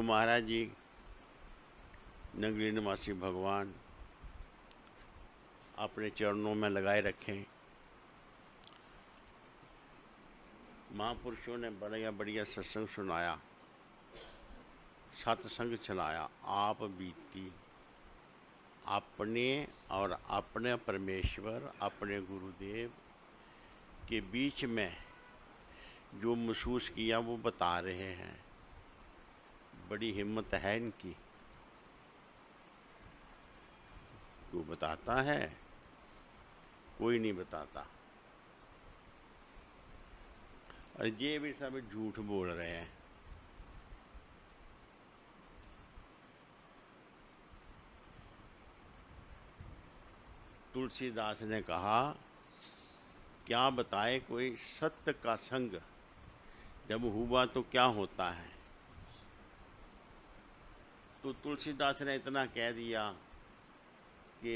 महाराज जी, नगरी निवासी भगवान अपने चरणों में लगाए रखें। महापुरुषों ने बढ़िया बढ़िया सत्संग सुनाया, सत्संग चलाया। आप बीती अपने और अपने परमेश्वर, अपने गुरुदेव के बीच में जो महसूस किया वो बता रहे हैं। बड़ी हिम्मत है इनकी। कोई बताता है? कोई नहीं बताता। और ये भी सब झूठ बोल रहे हैं। तुलसीदास ने कहा, क्या बताए कोई सत्य का संग, जब हुआ तो क्या होता है। तो तुलसीदास ने इतना कह दिया कि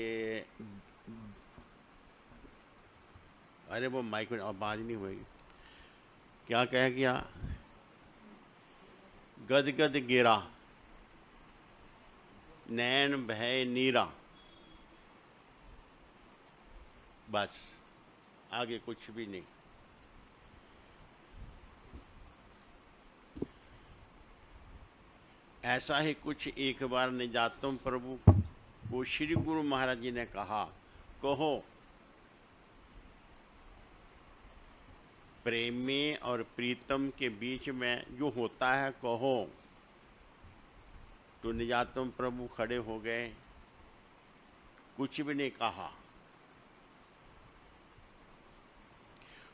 अरे वो माइक में आवाज नहीं होगी। क्या कह गया? गद गद गिरा नैन भय नीरा। बस, आगे कुछ भी नहीं। ऐसा ही कुछ एक बार निजातम प्रभु को श्री गुरु महाराज जी ने कहा, कहो प्रेमी और प्रीतम के बीच में जो होता है कहो। तो निजातम प्रभु खड़े हो गए, कुछ भी नहीं कहा।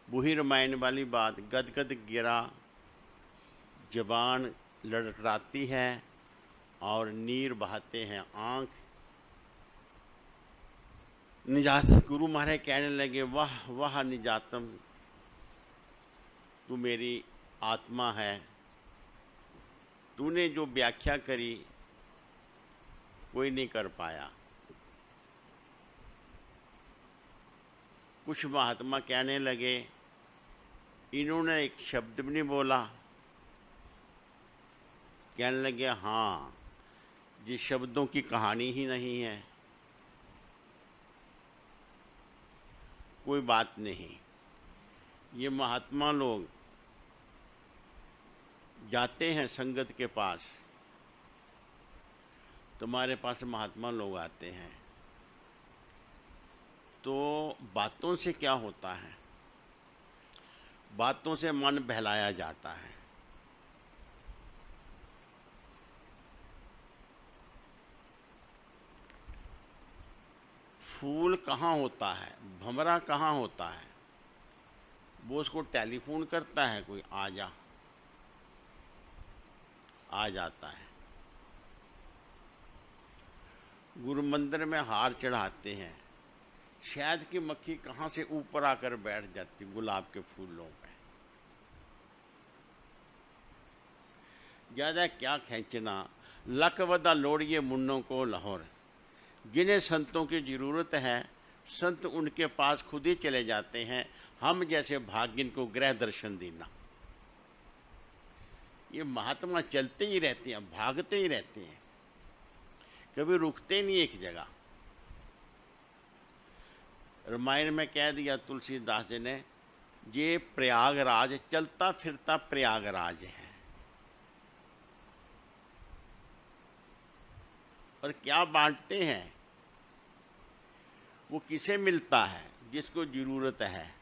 वही रामायण वाली बात, गदगद गिरा, जबान लड़खड़ाती है और नीर बहाते हैं आंख। निजात गुरु महाराज कहने लगे, वाह वाह निजातम, तू मेरी आत्मा है। तूने जो व्याख्या करी कोई नहीं कर पाया। कुछ महात्मा कहने लगे, इन्होंने एक शब्द भी नहीं बोला। कहने लगे, हाँ, जिस शब्दों की कहानी ही नहीं है। कोई बात नहीं। ये महात्मा लोग जाते हैं संगत के पास, तुम्हारे पास महात्मा लोग आते हैं, तो बातों से क्या होता है? बातों से मन बहलाया जाता है। फूल कहाँ होता है, भंवरा कहाँ होता है? वो उसको टेलीफोन करता है, कोई आ जा, आ जाता है। गुरु मंदिर में हार चढ़ाते हैं, शहद की मक्खी कहाँ से ऊपर आकर बैठ जाती गुलाब के फूलों पे। ज्यादा क्या खींचना, लकवदा लोड़िए मुन्नों को लाहौर। जिन्हें संतों की जरूरत है, संत उनके पास खुद ही चले जाते हैं। हम जैसे भाग्यन को गृह दर्शन देना। ये महात्मा चलते ही रहते हैं, भागते ही रहते हैं, कभी रुकते नहीं एक जगह। रामायण में कह दिया तुलसीदास जी ने, ये प्रयागराज चलता फिरता प्रयागराज है। और क्या बांटते हैं? वो किसे मिलता है? जिसको जरूरत है।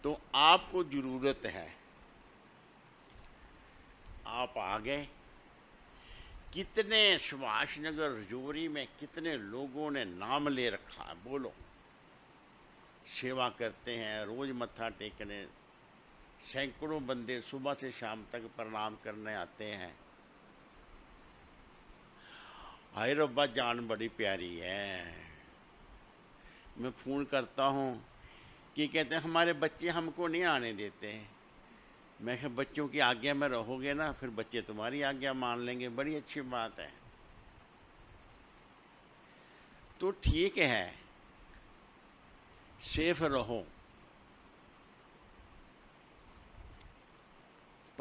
तो आपको जरूरत है, आप आ गए। कितने सुभाष नगर रजौरी में कितने लोगों ने नाम ले रखा है, बोलो। सेवा करते हैं, रोज मत्था टेकने, सैकड़ों बंदे सुबह से शाम तक प्रणाम करने आते हैं। हाय रब्बा, जान बड़ी प्यारी है। मैं फ़ोन करता हूँ कि कहते हैं हमारे बच्चे हमको नहीं आने देते। मैं कहा, बच्चों की आज्ञा में रहोगे ना, फिर बच्चे तुम्हारी आज्ञा मान लेंगे। बड़ी अच्छी बात है। तो ठीक है, सेफ रहो,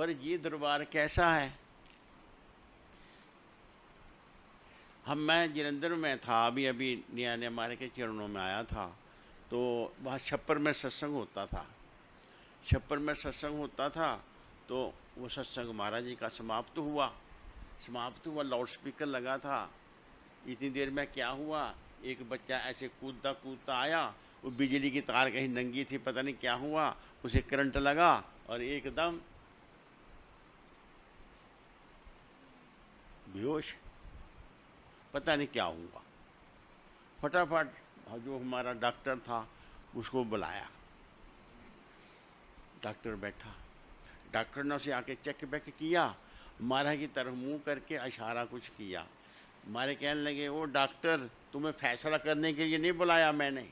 पर ये दरबार कैसा है। मैं जलंधर में था, अभी अभी नया नया हमारे के चरणों में आया था, तो वहाँ छप्पर में सत्संग होता था। छप्पर में सत्संग होता था तो वो सत्संग महाराज जी का समाप्त हुआ। लाउड स्पीकर लगा था। इतनी देर में क्या हुआ, एक बच्चा ऐसे कूदता कूदता आया, वो बिजली की तार कहीं नंगी थी, पता नहीं क्या हुआ, उसे करंट लगा और एकदम बेहोश। पता नहीं क्या हुआ। फटाफट जो हमारा डॉक्टर था उसको बुलाया। डॉक्टर बैठा, डॉक्टर ने उसे आके चेक बैक किया, महाराज की तरफ मुंह करके इशारा कुछ किया। हमारे कहने लगे, वो डॉक्टर तुम्हें फैसला करने के लिए नहीं बुलाया मैंने,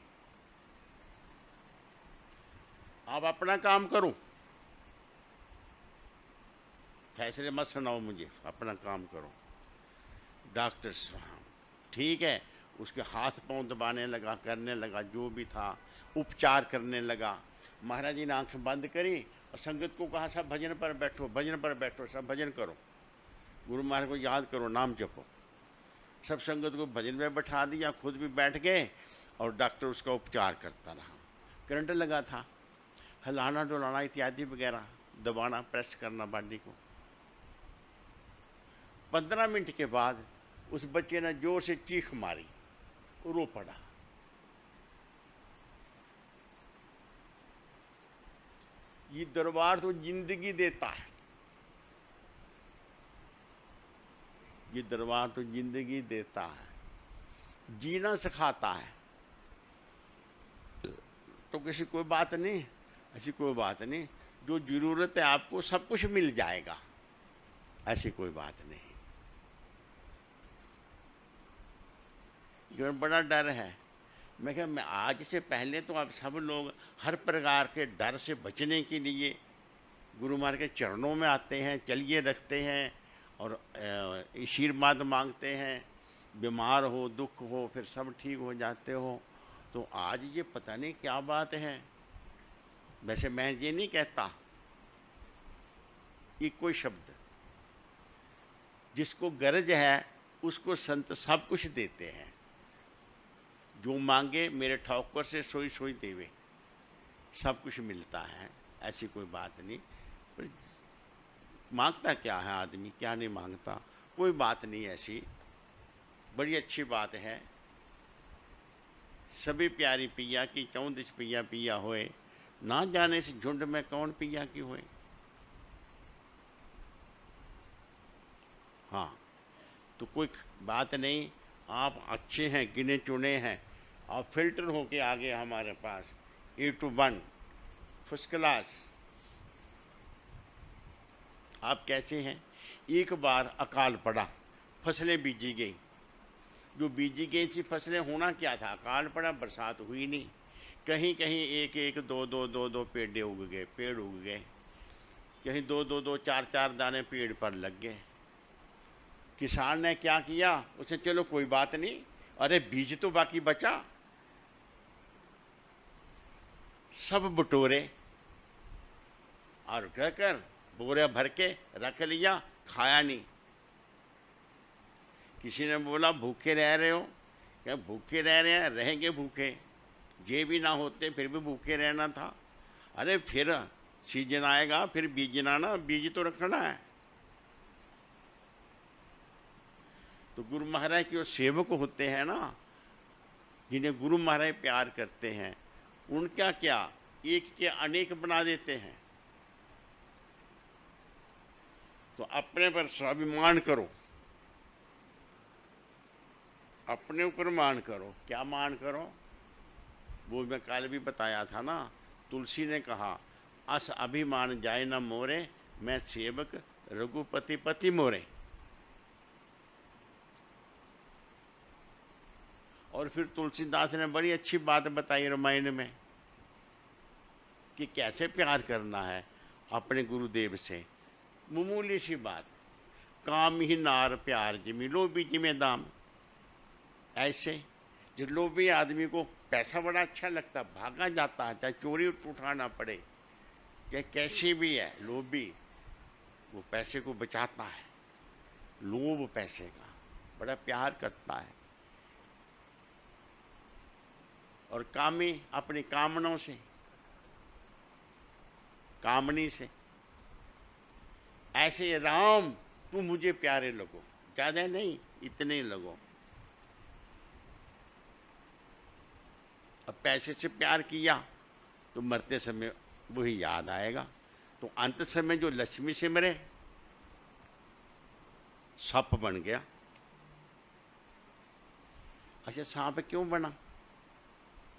आप अपना काम करो, फैसले मत सुनाओ मुझे, अपना काम करो। डॉक्टर साहब ठीक है, उसके हाथ पांव दबाने लगा, करने लगा, जो भी था उपचार करने लगा। महाराज जी ने आंखें बंद करी और संगत को कहा, सब भजन पर बैठो, भजन पर बैठो, सब भजन करो, गुरु महाराज को याद करो, नाम जपो। सब संगत को भजन में बैठा दिया, खुद भी बैठ गए और डॉक्टर उसका उपचार करता रहा। करंट लगा था, हिलाना डुलाना इत्यादि वगैरह, दबाना, प्रेस करना बॉडी को। 15 मिनट के बाद उस बच्चे ने जोर से चीख मारी, रो पड़ा। ये दरबार तो जिंदगी देता है, ये दरबार तो जिंदगी देता है, जीना सिखाता है। तो किसी कोई बात नहीं, ऐसी कोई बात नहीं, जो जरूरत है आपको सब कुछ मिल जाएगा, ऐसी कोई बात नहीं। ये बड़ा डर है। मैं क्या, मैं आज से पहले तो आप सब लोग हर प्रकार के डर से बचने के लिए गुरु महाराज के चरणों में आते हैं, चलिए रखते हैं और आशीर्वाद मांगते हैं। बीमार हो, दुख हो, फिर सब ठीक हो जाते हो। तो आज ये पता नहीं क्या बात है। वैसे मैं ये नहीं कहता, ये कोई शब्द, जिसको गरज है उसको संत सब कुछ देते हैं। जो मांगे मेरे ठौकर से सोई सोई देवे, सब कुछ मिलता है, ऐसी कोई बात नहीं। पर मांगता क्या है आदमी, क्या नहीं मांगता, कोई बात नहीं ऐसी। बड़ी अच्छी बात है। सभी प्यारी पिया की 14 पिया पिया होए, ना जाने से झुंड में कौन पिया की होए। हाँ, तो कोई बात नहीं, आप अच्छे हैं, गिने चुने हैं, आप फिल्टर होके आ गए हमारे पास, A to 1 फर्स्ट क्लास। आप कैसे हैं। एक बार अकाल पड़ा, फसलें बीजी गई, जो बीजी गई थी फसलें, होना क्या था, अकाल पड़ा, बरसात हुई नहीं। कहीं कहीं एक एक दो दो पेड़ उग गए, कहीं दो चार दाने पेड़ पर लग गए। किसान ने क्या किया, उसे चलो कोई बात नहीं, अरे बीज तो बाकी बचा, सब बटोरे और कहकर बोरे भर के रख लिया, खाया नहीं। किसी ने बोला भूखे रह रहे हो, क्या भूखे रह रहे हैं, रहेंगे भूखे, ये भी ना होते फिर भी भूखे रहना था। अरे फिर सीजन आएगा, फिर बीजना ना, बीज तो रखना है। तो गुरु महाराज के जो सेवक होते हैं ना, जिन्हें गुरु महाराज प्यार करते हैं, उनका क्या, एक के अनेक बना देते हैं। तो अपने पर स्वाभिमान करो, अपने ऊपर मान करो। क्या मान करो, वो मैं कल भी बताया था ना। तुलसी ने कहा, अस अभिमान जाए न मोरे, मैं सेवक रघुपति पति मोरे। और फिर तुलसीदास ने बड़ी अच्छी बात बताई रामायण में कि कैसे प्यार करना है अपने गुरुदेव से। मामूली सी बात, काम ही नार प्यार जिमी लोभी जिमे दाम। ऐसे जो लोभी आदमी को पैसा बड़ा अच्छा लगता, भागा जाता है, चाहे चोरी उठाना पड़े, चाहे कैसी भी है लोभी, वो पैसे को बचाता है, लोभ पैसे का, बड़ा प्यार करता है। और कामी अपनी कामनाओं से, कामनी से, ऐसे राम तुम मुझे प्यारे लगो, ज्यादा नहीं, इतने ही लगो। अब पैसे से प्यार किया तो मरते समय वही याद आएगा, तो अंत समय जो लक्ष्मी सिमरे सप बन गया। अच्छा, सांप क्यों बना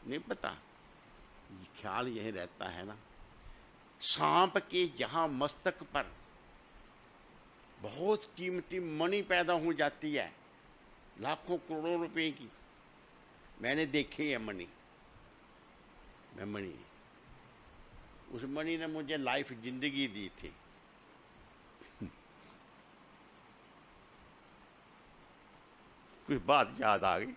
नहीं पता, ये ख्याल यही रहता है ना, सांप के जहां मस्तक पर बहुत कीमती मणि पैदा हो जाती है, लाखों करोड़ों रुपए की, मैंने देखी है मणि, मैं मणि, उस मणि ने मुझे लाइफ जिंदगी दी थी। कोई बात याद आ गई।